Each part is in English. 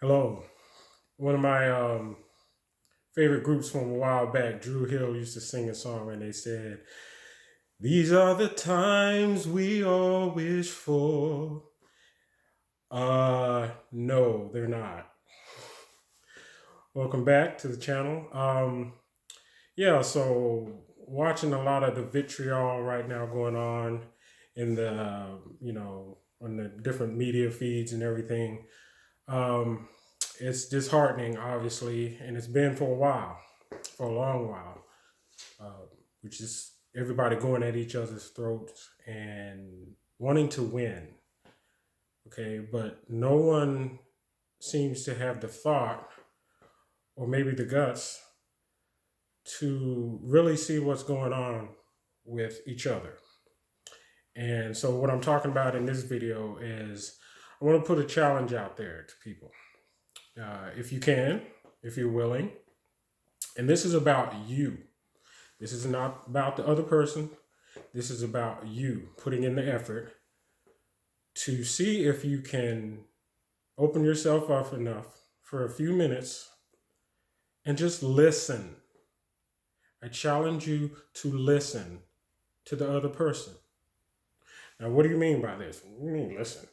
Hello. One of my favorite groups from a while back, Drew Hill, used to sing a song and they said, "These are the times we all wish for." No, they're not. Welcome back to the channel. Yeah, so watching a lot of the vitriol right now going on in on the different media feeds and everything. Um, it's disheartening, obviously, and it's been for a while, for a long while, which is everybody going at each other's throats and wanting to win. Okay, but no one seems to have the thought or maybe the guts to really see what's going on with each other. And so, what I'm talking about in this video is I want to put a challenge out there to people. If you can, if you're willing, and this is about you. This is not about the other person. This is about you putting in the effort to see if you can open yourself up enough for a few minutes and just listen. I challenge you to listen to the other person. Now, what do you mean by this? What do you mean listen?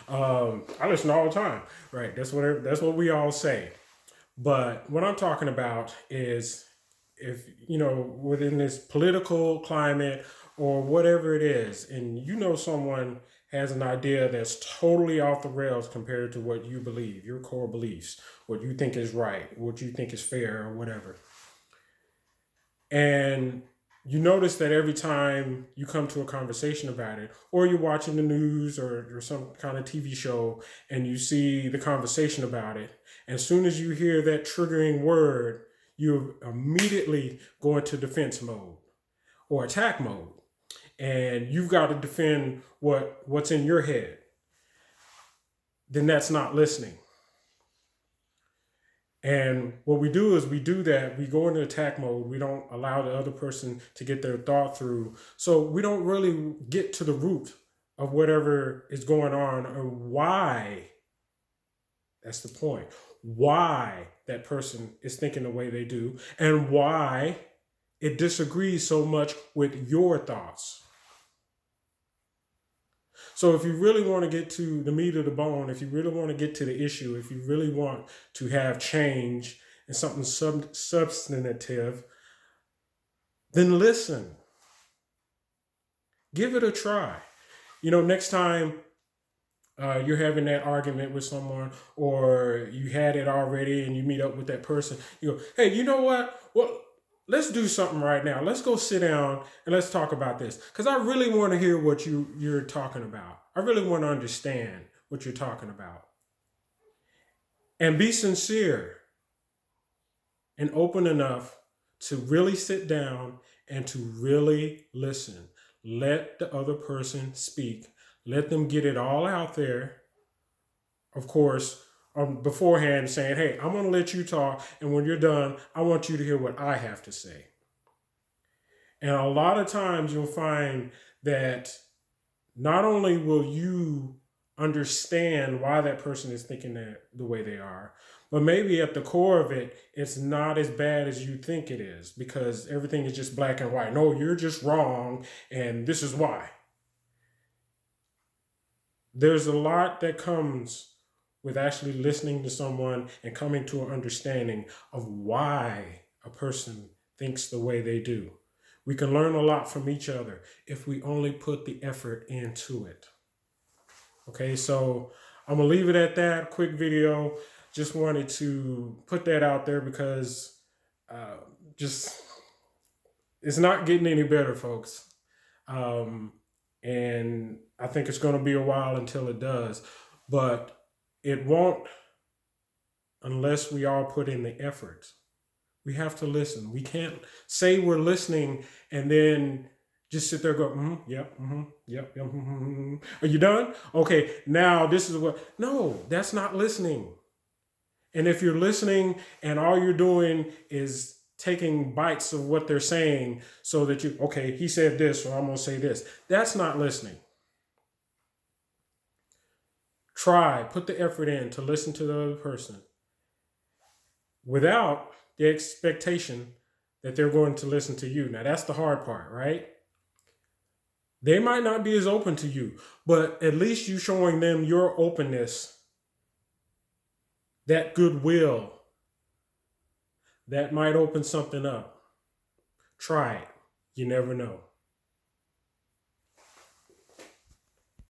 I listen all the time, right? That's what we all say. But what I'm talking about is if, within this political climate or whatever it is, and someone has an idea that's totally off the rails compared to what you believe, your core beliefs, what you think is right, what you think is fair or whatever. And you notice that every time you come to a conversation about it, or you're watching the news or some kind of TV show and you see the conversation about it, as soon as you hear that triggering word, you immediately go into defense mode or attack mode. And you've got to defend what's in your head. Then that's not listening. And what we do is we do that. We go into attack mode. We don't allow the other person to get their thought through. So we don't really get to the root of whatever is going on or why. That's the point. Why that person is thinking the way they do and why it disagrees so much with your thoughts. So if you really want to get to the meat of the bone, if you really want to get to the issue, if you really want to have change and something substantive, then listen. Give it a try. Next time you're having that argument with someone or you had it already and you meet up with that person, you go, hey, you know what? Well, let's do something right now. Let's go sit down and let's talk about this. Because I really want to hear what you're talking about. I really want to understand what you're talking about. And be sincere and open enough to really sit down and to really listen. Let the other person speak. Let them get it all out there. Of course, beforehand saying, hey, I'm going to let you talk. And when you're done, I want you to hear what I have to say. And a lot of times you'll find that not only will you understand why that person is thinking that the way they are, but maybe at the core of it, it's not as bad as you think it is because everything is just black and white. No, you're just wrong. And this is why. There's a lot that comes with actually listening to someone and coming to an understanding of why a person thinks the way they do. We can learn a lot from each other if we only put the effort into it. Okay, so I'm going to leave it at that. Quick video. Just wanted to put that out there because it's not getting any better, folks. And I think it's going to be a while until it does. But it won't unless we all put in the effort. We have to listen. We can't say we're listening and then just sit there and go, yep, yep, yep. Are you done? Okay, now this is what. No, that's not listening. And if you're listening and all you're doing is taking bites of what they're saying so that okay, he said this, so I'm going to say this. That's not listening. put the effort in to listen to the other person without the expectation that they're going to listen to you. Now, that's the hard part, right? They might not be as open to you, but at least you showing them your openness, that goodwill, that might open something up. Try it. You never know.